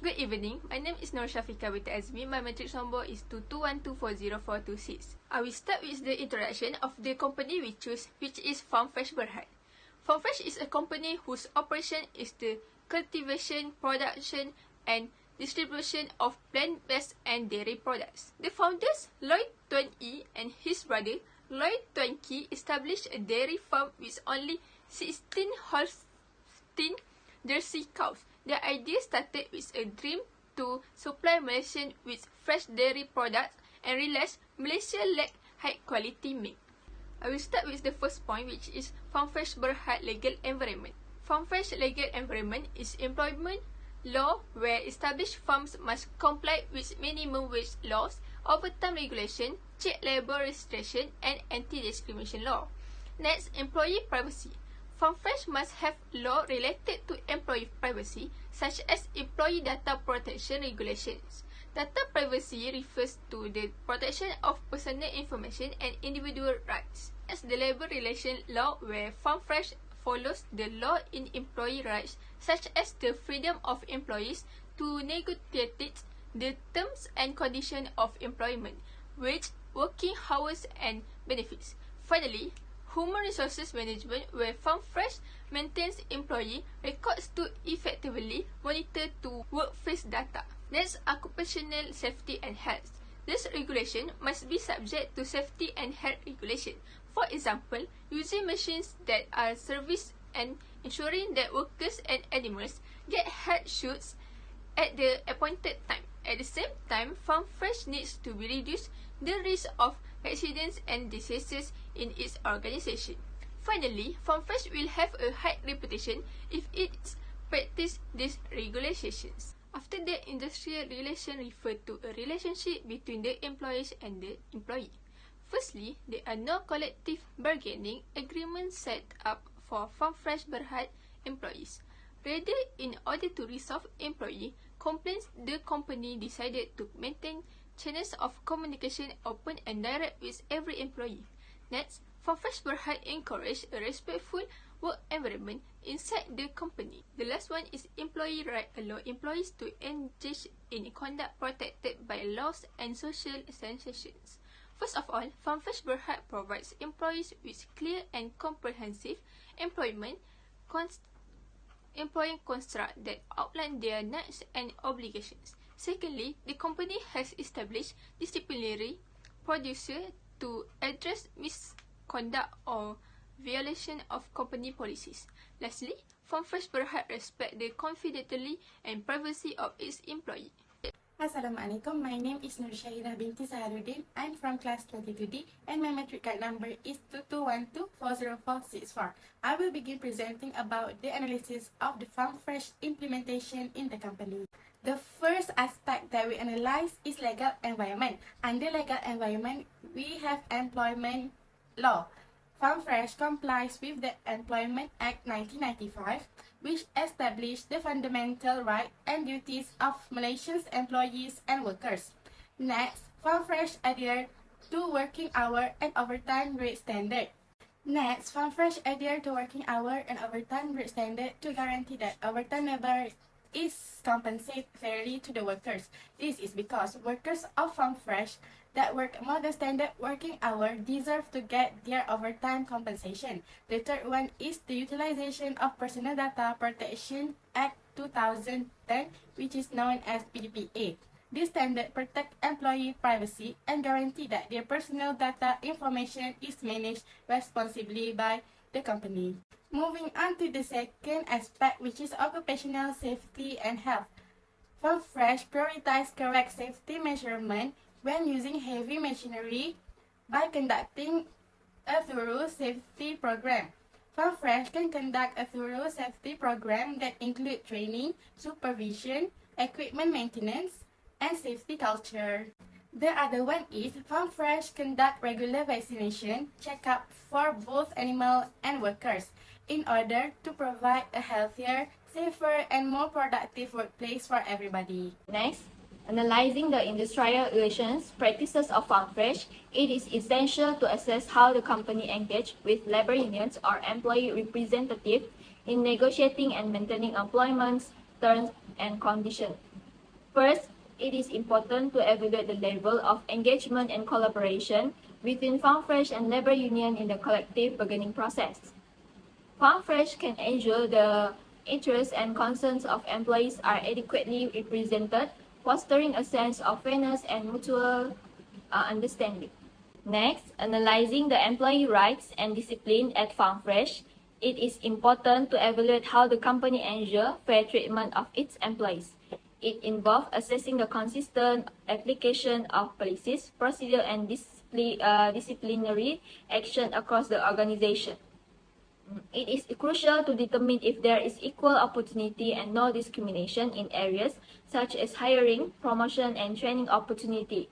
Good evening, my name is Nur Shafika Bita Azmi. My matrix number is 2212400426. I will start with the introduction of the company we choose, which is Farmfresh Berhad. Farmfresh is a company whose operation is the cultivation, production, and distribution of plant-based and dairy products. The founders, Lloyd Tuan Ee and his brother, Lloyd Tuan Kee, established a dairy farm with only 16 Holstein Jersey cows. The idea started with a dream to supply Malaysians with fresh dairy products and realized Malaysia lacked high-quality milk. I will start with the first point, which is Farmfresh Berhad legal environment. Farmfresh legal environment is employment law where established firms must comply with minimum wage laws, overtime regulation, child labour restriction, and anti-discrimination law. Next, employee privacy. Farmfresh must have law related to employee privacy, such as employee data protection regulations. Data privacy refers to the protection of personal information and individual rights. As the labour relation law, where Farmfresh follows the law in employee rights, such as the freedom of employees to negotiate the terms and conditions of employment, wage, working hours, and benefits. Finally, human resources management, where Farmfresh maintains employee records to effectively monitor to workplace data. Next, occupational safety and health. This regulation must be subject to safety and health regulation. For example, using machines that are serviced and ensuring that workers and animals get health shots at the appointed time. At the same time, Farmfresh needs to reduce the risk of accidents and diseases in its organization. Finally, Farmfresh will have a high reputation if it practices these regulations. After that, industrial relation refer to a relationship between the employees and the employee. Firstly, there are no collective bargaining agreements set up for Farmfresh Berhad employees. Rather, in order to resolve employee complaints, the company decided to maintain channels of communication open and direct with every employee. Next, Farmfresh Berhad encourage a respectful work environment inside the company. The last one is employee right, allow employees to engage in conduct protected by laws and social sensations. First of all, Farmfresh Berhad provides employees with clear and comprehensive employment construct that outline their rights and obligations. Secondly, the company has established disciplinary procedures to address misconduct or violation of company policies. Lastly, Farmfresh Berhad respect the confidentiality and privacy of its employee. Assalamualaikum, my name is Nur Shahira binti Saharuddin. I'm from class 22D and my matric card number is 2212400464. I will begin presenting about the analysis of the Farmfresh implementation in the company. The first aspect that we analyze is legal environment. Under legal environment, we have employment law. Farmfresh complies with the Employment Act 1995, which established the fundamental rights and duties of Malaysian employees and workers. Next, Farmfresh adhere to working hour and overtime rate standard. To guarantee that overtime labor is compensated fairly to the workers. This is because workers of Farmfresh that work more than standard working hour deserve to get their overtime compensation. The third one is the Utilization of Personal Data Protection Act 2010, which is known as PDPA. This standard protects employee privacy and guarantee that their personal data information is managed responsibly by the company. Moving on to the second aspect, which is occupational safety and health. Farmfresh prioritizes correct safety measurement when using heavy machinery by conducting a thorough safety program. Farmfresh can conduct a thorough safety program that includes training, supervision, equipment maintenance, and safety culture. The other one is Farmfresh conduct regular vaccination checkup for both animal and workers in order to provide a healthier, safer, and more productive workplace for everybody. Next, analyzing the industrial relations practices of Farmfresh, it is essential to assess how the company engaged with labor unions or employee representatives in negotiating and maintaining employment terms and conditions. First, it is important to evaluate the level of engagement and collaboration between FarmFresh and labor union in the collective bargaining process. FarmFresh can ensure the interests and concerns of employees are adequately represented, fostering a sense of fairness and mutual understanding. Next, analyzing the employee rights and discipline at FarmFresh, it is important to evaluate how the company ensures fair treatment of its employees. It involves assessing the consistent application of policies, procedure, and disciplinary action across the organization. It is crucial to determine if there is equal opportunity and no discrimination in areas such as hiring, promotion, and training opportunity.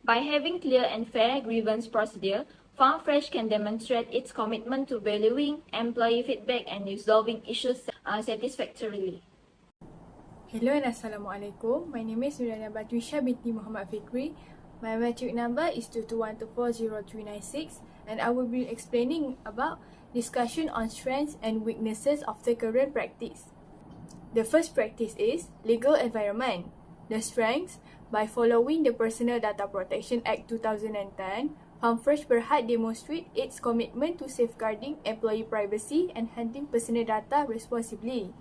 By having clear and fair grievance procedure, FarmFresh can demonstrate its commitment to valuing employee feedback and resolving issues satisfactorily. Hello and Assalamualaikum. My name is Nurana Batwisha binti Muhammad Fikri. My matric number is 221240396 and I will be explaining about discussion on strengths and weaknesses of the current practice. The first practice is legal environment. The strengths, by following the Personal Data Protection Act 2010, FarmFresh Berhad demonstrate its commitment to safeguarding employee privacy and handling personal data responsibly.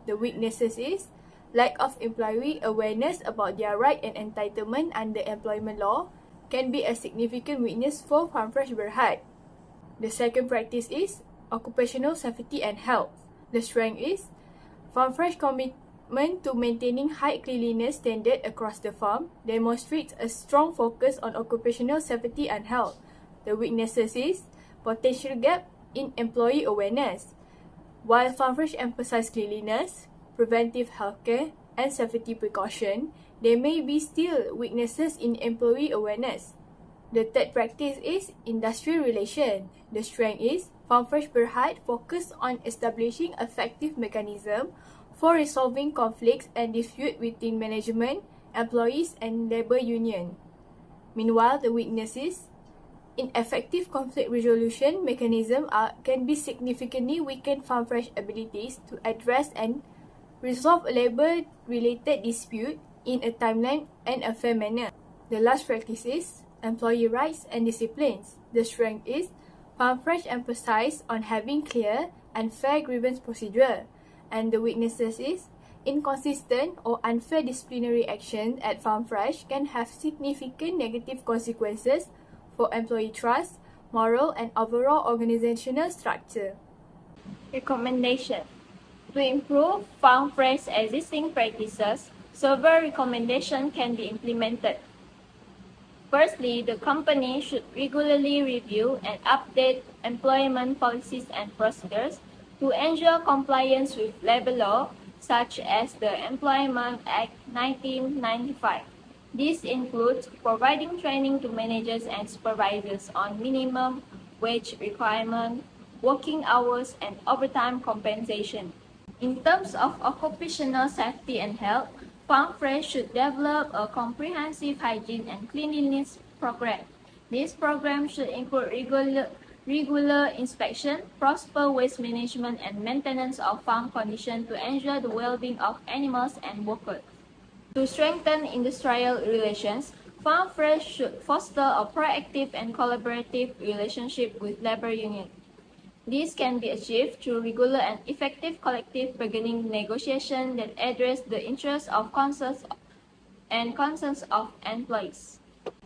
The weaknesses is lack of employee awareness about their right and entitlement under employment law can be a significant weakness for FarmFresh Berhad. The second practice is occupational safety and health. The strength is FarmFresh commitment to maintaining high cleanliness standard across the farm demonstrates a strong focus on occupational safety and health. The weaknesses is potential gap in employee awareness. While FarmFresh emphasizes cleanliness, preventive healthcare, and safety precaution, there may be still weaknesses in employee awareness. The third practice is industrial relation. The strength is FarmFresh Berhad focus on establishing effective mechanism for resolving conflicts and disputes between management, employees, and labor union. Meanwhile, the weaknesses ineffective conflict resolution mechanism can be significantly weaken FarmFresh abilities to address and resolve labor-related dispute in a timely and a fair manner. The last practice is employee rights and disciplines. The strength is FarmFresh emphasize on having clear and fair grievance procedure, and the weaknesses is inconsistent or unfair disciplinary action at FarmFresh can have significant negative consequences for employee trust, moral, and overall organizational structure. Recommendation. To improve FarmFresh existing practices, several recommendations can be implemented. Firstly, the company should regularly review and update employment policies and procedures to ensure compliance with labor law, such as the Employment Act 1995. This includes providing training to managers and supervisors on minimum wage requirement, working hours, and overtime compensation. In terms of occupational safety and health, FarmFresh should develop a comprehensive hygiene and cleanliness program. This program should include regular inspection, proper waste management, and maintenance of farm conditions to ensure the well-being of animals and workers. To strengthen industrial relations, FarmFresh should foster a proactive and collaborative relationship with labor unions. This can be achieved through regular and effective collective bargaining negotiations that address the interests of concerns of employees.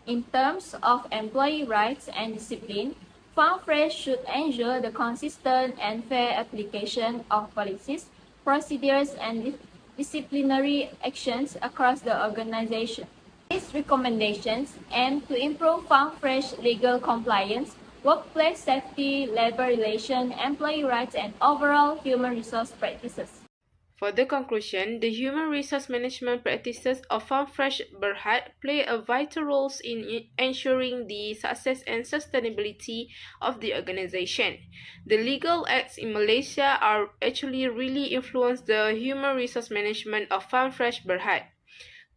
In terms of employee rights and discipline, FarmFresh should ensure the consistent and fair application of policies, procedures, and disciplinary actions across the organization. These recommendations aim to improve FarmFresh legal compliance, workplace safety, labor relations, employee rights, and overall human resource practices. For the conclusion, the human resource management practices of FarmFresh Berhad play a vital role in ensuring the success and sustainability of the organization. The legal acts in Malaysia are actually really influence the human resource management of FarmFresh Berhad.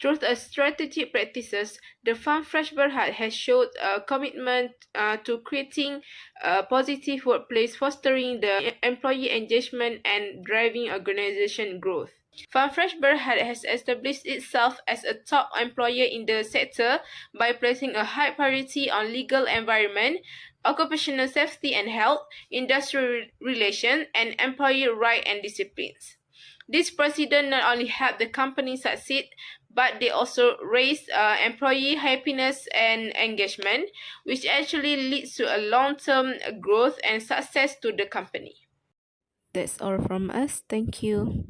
Through the strategic practices, the FarmFresh Berhad has showed a commitment to creating a positive workplace, fostering the employee engagement, and driving organization growth. FarmFresh Berhad has established itself as a top employer in the sector by placing a high priority on legal environment, occupational safety and health, industrial relations, and employee rights and disciplines. This precedent not only helped the company succeed, but they also raised employee happiness and engagement, which actually leads to a long-term growth and success to the company. That's all from us. Thank you.